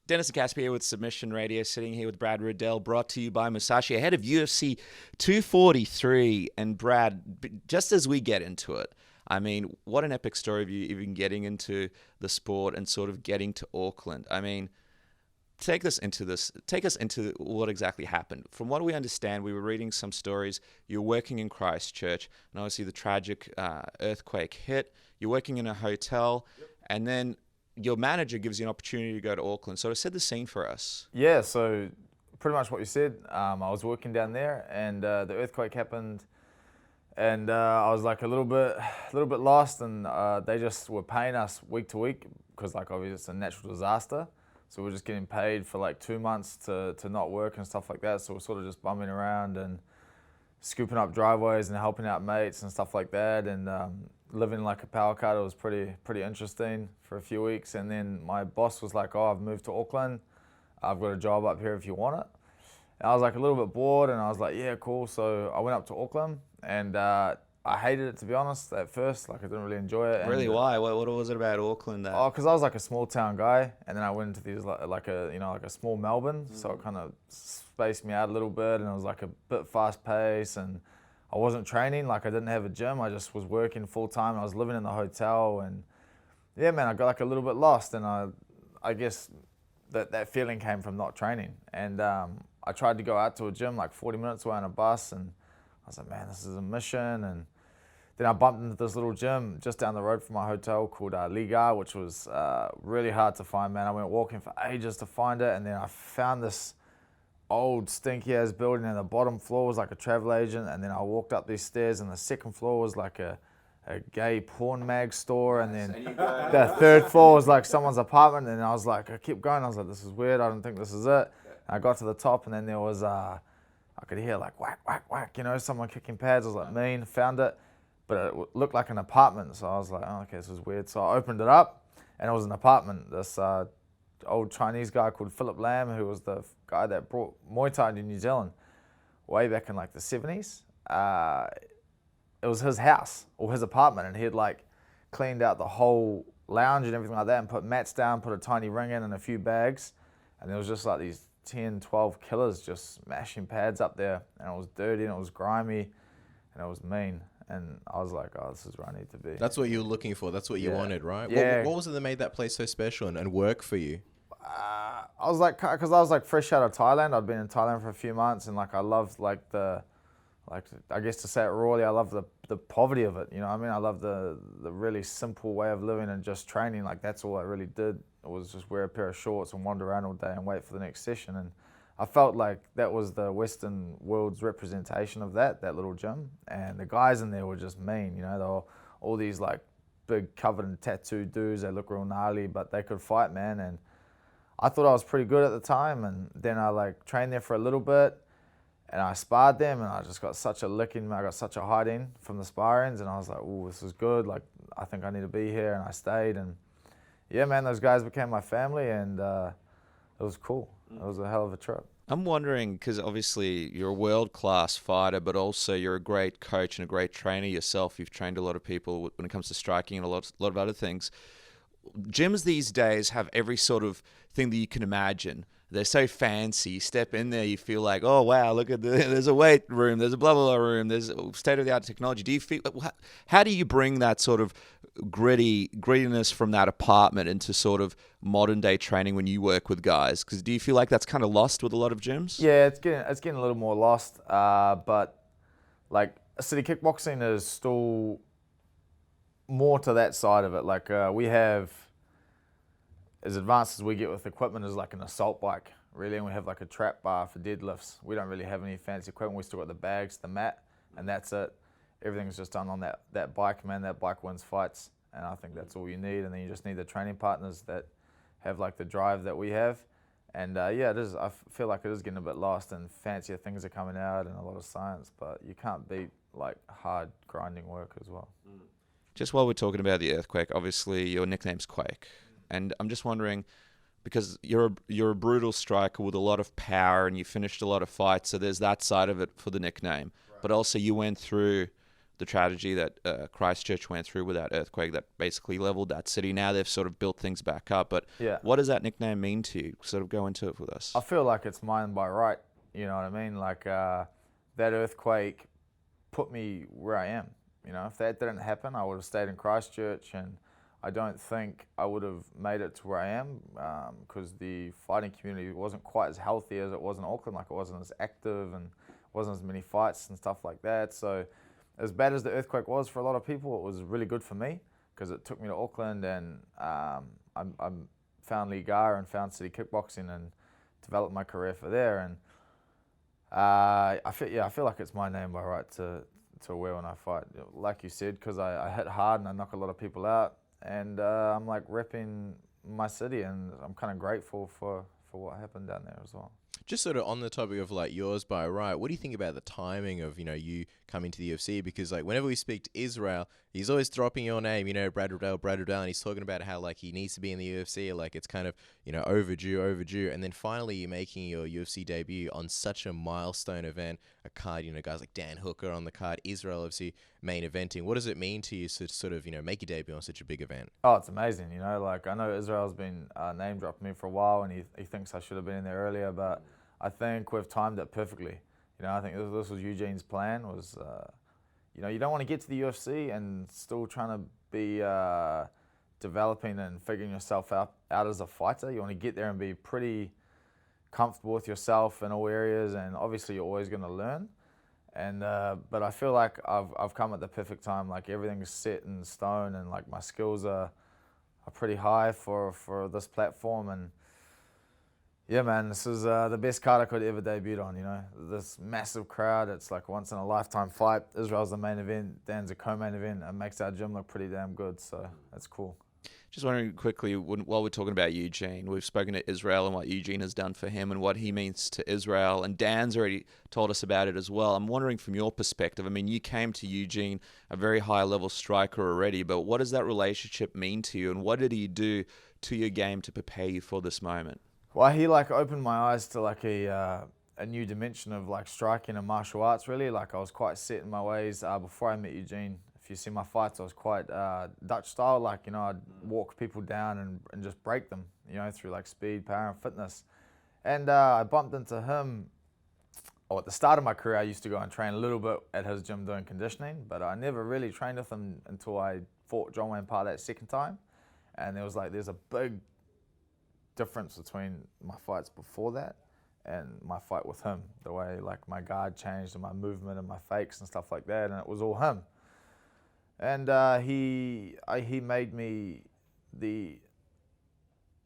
Dennis and Casper here with Submission Radio, sitting here with Brad Riddell, brought to you by Musashi, ahead of UFC 243. And Brad, just as we get into it, I mean, what an epic story of you even getting into the sport and sort of getting to Auckland. I mean, take us into what exactly happened. From what we understand, we were reading some stories. You're working in Christchurch, and obviously the tragic earthquake hit. You're working in a hotel, and then your manager gives you an opportunity to go to Auckland. So set the scene for us. Yeah, so pretty much what you said. I was working down there, and the earthquake happened, and I was like a little bit lost, and they just were paying us week to week because, like, obviously it's a natural disaster. So we're just getting paid for like 2 months to not work and stuff like that. So we're sort of just bumming around and scooping up driveways and helping out mates and stuff like that, and living like a power cut. It was pretty interesting for a few weeks, and then my boss was like, "Oh, I've moved to Auckland. I've got a job up here if you want it." And I was like a little bit bored, and I was like, "Yeah, cool." So I went up to Auckland, and I hated it, to be honest, at first. Like, I didn't really enjoy it. Really, why? What was it about Auckland that? Oh, because I was like a small town guy, and then I went into these like a small Melbourne, so it kind of spaced me out a little bit, and it was like a bit fast paced, and I wasn't training. Like, I didn't have a gym. I just was working full time. I was living in the hotel, and yeah, man, I got like a little bit lost, and I guess that feeling came from not training, and I tried to go out to a gym like 40 minutes away on a bus, and I was like, man, this is a mission. And then I bumped into this little gym just down the road from my hotel called Liga, which was really hard to find, man. I went walking for ages to find it, and then I found this old stinky ass building, and the bottom floor was like a travel agent, and then I walked up these stairs, and the second floor was like a gay porn mag store, and then the third floor was like someone's apartment, and I was like, I kept going, I was like, this is weird, I don't think this is it. And I got to the top, and then there was, I could hear like whack, whack, whack, someone kicking pads. I was like, mean, found it, but it looked like an apartment, so I was like, oh, okay, this is weird. So I opened it up, and it was an apartment. This old Chinese guy called Philip Lam, who was the guy that brought Muay Thai to New Zealand way back in like the 70s. It was his house or his apartment, and he had like cleaned out the whole lounge and everything like that, and put mats down, put a tiny ring in and a few bags, and there was just like these 10, 12 killers just smashing pads up there, and it was dirty and it was grimy and it was mean. And I was like, oh, this is where I need to be. That's what you were looking for. That's what you wanted, right? Yeah. What was it that made that place so special and work for you? I was like, because I was like fresh out of Thailand. I'd been in Thailand for a few months, and like I loved like I guess to say it rawly, I love the poverty of it. You know what I mean? I love the really simple way of living and just training. Like, that's all I really did. It was just wear a pair of shorts and wander around all day and wait for the next session. And I felt like that was the Western world's representation of that little gym. And the guys in there were just mean. They were all these like big covered in tattoo dudes. They look real gnarly, but they could fight, man. And I thought I was pretty good at the time. And then I like trained there for a little bit, and I sparred them, and I just got such a licking. I got such a hiding from the sparrings, and I was like, oh, this is good. Like, I think I need to be here. And I stayed, and yeah, man, those guys became my family, and it was cool. It was a hell of a trip. I'm wondering, because obviously you're a world-class fighter, but also you're a great coach and a great trainer yourself. You've trained a lot of people when it comes to striking and a lot of other things. Gyms these days have every sort of thing that you can imagine. They're so fancy. You step in there, you feel like, oh, wow, look at there's a weight room, there's a blah, blah, blah room, there's state-of-the-art technology. Do you feel, how do you bring that sort of grittiness from that apartment into sort of modern-day training when you work with guys? Because do you feel like that's kind of lost with a lot of gyms? Yeah, it's getting a little more lost, but like city kickboxing is still more to that side of it. Like we have, as advanced as we get with equipment, is like an assault bike, really, and we have like a trap bar for deadlifts. We don't really have any fancy equipment. We still got the bags, the mat, and that's it. Everything's just done on that bike, man. That bike wins fights, and I think that's all you need. And then you just need the training partners that have like the drive that we have. And yeah, it is. I feel like it is getting a bit lost, and fancier things are coming out and a lot of science, but you can't beat like hard grinding work as well. Just while we're talking about the earthquake, obviously your nickname's Quake. And I'm just wondering, because you're a brutal striker with a lot of power, and you finished a lot of fights, so there's that side of it for the nickname. Right. But also you went through the tragedy that Christchurch went through with that earthquake that basically leveled that city. Now they've sort of built things back up. But Yeah. what does that nickname mean to you? Sort of go into it with us. I feel like it's mine by right. You know what I mean? Like that earthquake put me where I am. You know, if that didn't happen, I would have stayed in Christchurch, and I don't think I would have made it to where I am because the fighting community wasn't quite as healthy as it was in Auckland. Like, it wasn't as active and wasn't as many fights and stuff like that. So as bad as the earthquake was for a lot of people, it was really good for me because it took me to Auckland, and I found Liga and found City Kickboxing and developed my career for there. And I feel like it's my name by right to wear when I fight. Like you said, because I hit hard and I knock a lot of people out, and I'm like repping my city, and I'm kind of grateful for what happened down there as well. Just sort of on the topic of like yours by right, what do you think about the timing of, you coming to the UFC? Because like whenever we speak to Israel, he's always dropping your name, Brad Riddell, and he's talking about how like he needs to be in the UFC, like it's kind of, overdue. And then finally you're making your UFC debut on such a milestone event, a card, guys like Dan Hooker on the card, Israel obviously main eventing. What does it mean to you to sort of, make your debut on such a big event? Oh, it's amazing, like I know Israel's been name dropping me for a while, and he thinks I should have been in there earlier, but I think we've timed it perfectly. I think this was Eugene's plan. Was you don't want to get to the UFC and still trying to be developing and figuring yourself out as a fighter. You want to get there and be pretty comfortable with yourself in all areas, and obviously you're always going to learn. And but I feel like I've come at the perfect time. Like everything's set in stone, and like my skills are pretty high for this platform. And yeah, man, this is the best card I could ever debut on, This massive crowd, it's like a once-in-a-lifetime fight. Israel's the main event, Dan's a co-main event. It makes our gym look pretty damn good, so that's cool. Just wondering quickly, while we're talking about Eugene, we've spoken to Israel and what Eugene has done for him and what he means to Israel, and Dan's already told us about it as well. I'm wondering from your perspective, I mean, you came to Eugene, a very high-level striker already, but what does that relationship mean to you, and what did he do to your game to prepare you for this moment? Well, he like opened my eyes to like a new dimension of like striking and martial arts. Really, like I was quite set in my ways before I met Eugene. If you see my fights, I was quite Dutch style. Like I'd walk people down and just break them. Through like speed, power, and fitness. And I bumped into him. At the start of my career, I used to go and train a little bit at his gym doing conditioning, but I never really trained with him until I fought John Wayne Parr that second time. And there's a big difference between my fights before that and my fight with him. The way like my guard changed and my movement and my fakes and stuff like that, and it was all him. And he made me he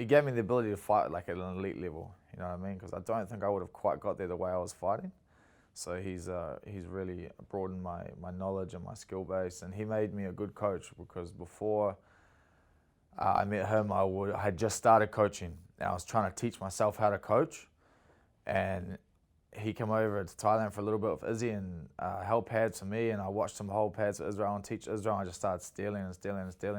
gave me the ability to fight like at an elite level. You know what I mean? Because I don't think I would have quite got there the way I was fighting. So he's really broadened my knowledge and my skill base, and he made me a good coach because before I met him, I had just started coaching, and I was trying to teach myself how to coach. And he came over to Thailand for a little bit with Izzy and held pads for me, and I watched him hold pads for Israel and teach Israel. I just started stealing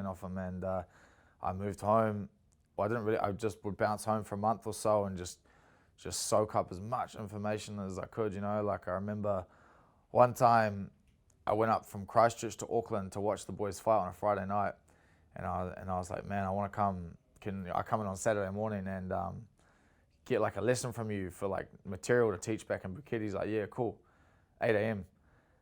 off him, and I moved home. Well, I just would bounce home for a month or so and just soak up as much information as I could, Like I remember one time I went up from Christchurch to Auckland to watch the boys fight on a Friday night. And I was like, man, I want to come. Can I come in on Saturday morning and get like a lesson from you for like material to teach back in Bukit? He's like, yeah, cool, 8 a.m.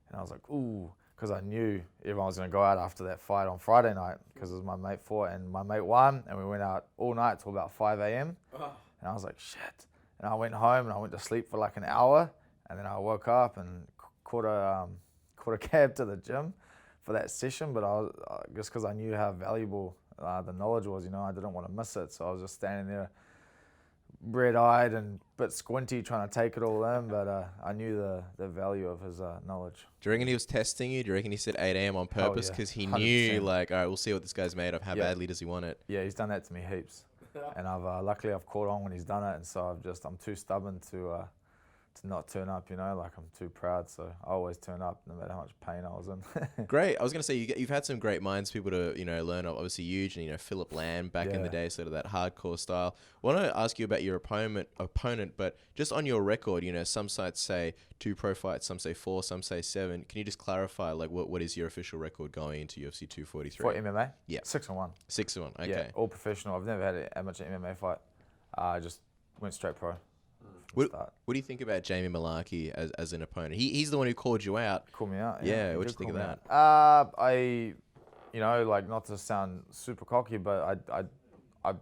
And I was like, ooh, because I knew everyone was going to go out after that fight on Friday night because it was my mate fought, and my mate won, and we went out all night till about 5 a.m. And I was like, shit. And I went home and I went to sleep for like an hour, and then I woke up and caught a cab to the gym for that session, but just because I knew how valuable the knowledge was, I didn't want to miss it. So I was just standing there, red-eyed and a bit squinty, trying to take it all in. But I knew the value of his knowledge. Do you reckon he was testing you? Do you reckon he said 8 a.m. on purpose because he knew, like, all right, we'll see what this guy's made of. How badly does he want it? Yeah, he's done that to me heaps, and luckily I've caught on when he's done it, and so I'm too stubborn to to not turn up, you know, like I'm too proud, so I always turn up no matter how much pain I was in. Great. I was going to say, you've had some great minds, people to, learn of. Obviously, huge, and, Philip Lamb back in the day, sort of that hardcore style. I want to ask you about your opponent, but just on your record, some sites say 2 pro fights, some say 4, some say 7. Can you just clarify, like, what is your official record going into UFC 243? For MMA? Yeah. 6-1. 6-1, okay. Yeah, all professional. I've never had an amateur MMA fight. I just went straight pro. What do you think about Jamie Malarkey as an opponent? He's the one who called you out. Called me out. Yeah, what do you think of that? I, like not to sound super cocky, but I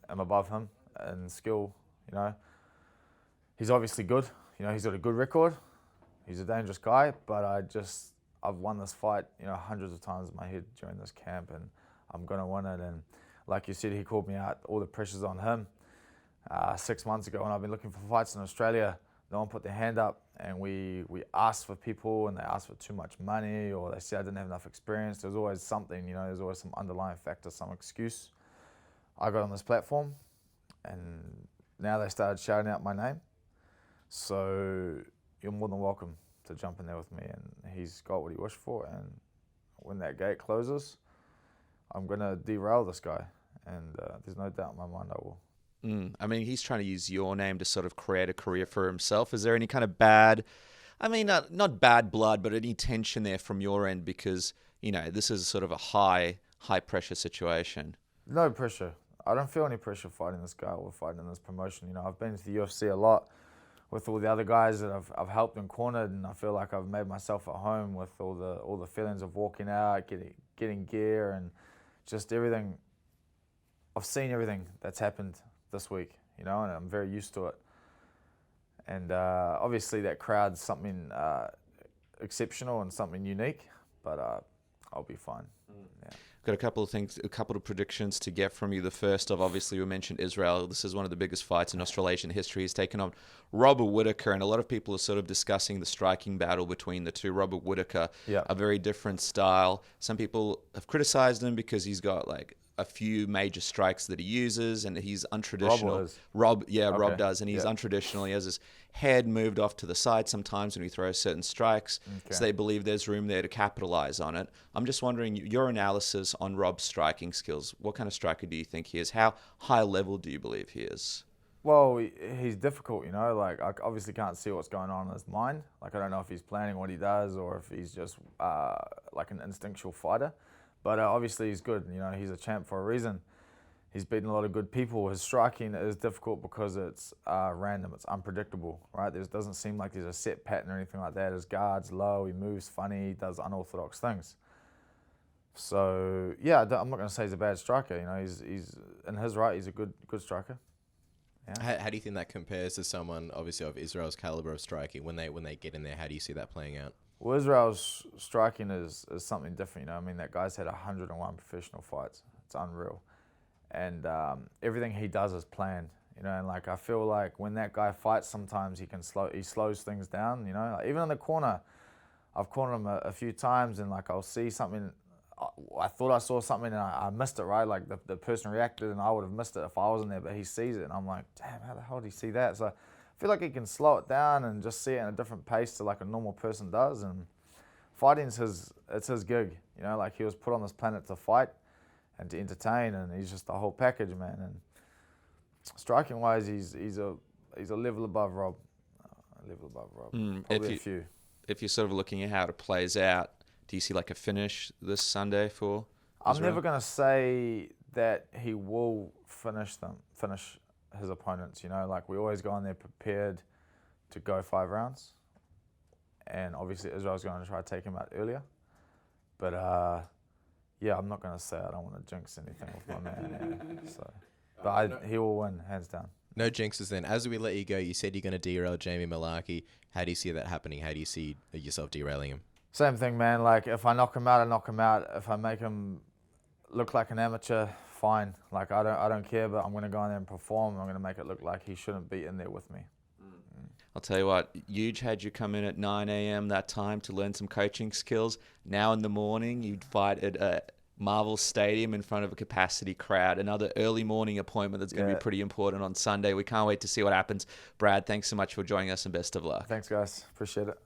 am above him in skill. He's obviously good. He's got a good record. He's a dangerous guy, but I've won this fight, hundreds of times in my head during this camp, and I'm gonna win it. And like you said, he called me out. All the pressure's on him. 6 months ago, when I've been looking for fights in Australia, no one put their hand up, and we asked for people, and they asked for too much money, or they said I didn't have enough experience. There's always something, there's always some underlying factor, some excuse. I got on this platform, and now they started shouting out my name. So you're more than welcome to jump in there with me, and he's got what he wished for. And when that gate closes, I'm gonna derail this guy, and there's no doubt in my mind I will. I mean, he's trying to use your name to sort of create a career for himself. Is there any kind of bad, not bad blood, but any tension there from your end? Because, this is sort of a high pressure situation. No pressure. I don't feel any pressure fighting this guy or fighting in this promotion. I've been to the UFC a lot with all the other guys that I've helped and cornered, and I feel like I've made myself at home with all the feelings of walking out, getting gear, and just everything. I've seen everything that's happened this week, and I'm very used to it. And obviously that crowd's something exceptional and something unique, but I'll be fine. Yeah. Got a couple of predictions to get from you. The first of, obviously, we mentioned Israel. This is one of the biggest fights in Australasian history. He's taken on Robert Whittaker, and a lot of people are sort of discussing the striking battle between the two. Robert Whittaker, a very different style. Some people have criticized him because he's got like a few major strikes that he uses, and he's untraditional. Rob does, and he's untraditional. He has his head moved off to the side sometimes when he throws certain strikes, so they believe there's room there to capitalize on it. I'm just wondering, your analysis on Rob's striking skills. What kind of striker do you think he is? How high level do you believe he is? Well, he's difficult, like I obviously can't see what's going on in his mind. Like I don't know if he's planning what he does or if he's just like an instinctual fighter. But obviously he's good, he's a champ for a reason. He's beaten a lot of good people. His striking is difficult because it's random, it's unpredictable, right? There doesn't seem like there's a set pattern or anything like that. His guard's low, he moves funny, he does unorthodox things. So, yeah, I'm not going to say he's a bad striker. He's in his right, he's a good striker. Yeah. How do you think that compares to someone, obviously, of Israel's caliber of striking? When they get in there, how do you see that playing out? Well, Israel's striking is something different, that guy's had 101 professional fights. It's unreal. And everything he does is planned, and like I feel like when that guy fights, sometimes he slows things down, like even in the corner. I've cornered him a few times, and like I'll see something, I thought I saw something and I missed it, right? Like the person reacted and I would have missed it if I wasn't there, but he sees it and I'm like, damn, how the hell did he see that? So I feel like he can slow it down and just see it in a different pace to like a normal person does. And fighting's it's his gig, like he was put on this planet to fight and to entertain, and he's just the whole package, man. And striking wise, he's a level above Rob. Probably a few. If you're sort of looking at how it plays out, do you see like a finish this Sunday for Israel? I'm never going to say that he will finish his opponents, like we always go in there prepared to go 5 rounds. And obviously Israel's going to try to take him out earlier. But yeah, I'm not going to say I don't want to jinx anything with my man. Yeah, so, but he will win, hands down. No jinxes then. As we let you go, you said you're going to derail Jamie Malarkey. How do you see that happening? How do you see yourself derailing him? Same thing, man. Like, if I knock him out, I knock him out. If I make him look like an amateur, fine. Like, I don't care, but I'm going to go in there and perform. I'm going to make it look like he shouldn't be in there with me. I'll tell you what, Huge had you come in at 9 a.m. that time to learn some coaching skills. Now in the morning, you'd fight at Marvel Stadium in front of a capacity crowd. Another early morning appointment that's going to be pretty important on Sunday. We can't wait to see what happens. Brad, thanks so much for joining us and best of luck. Thanks, guys. Appreciate it.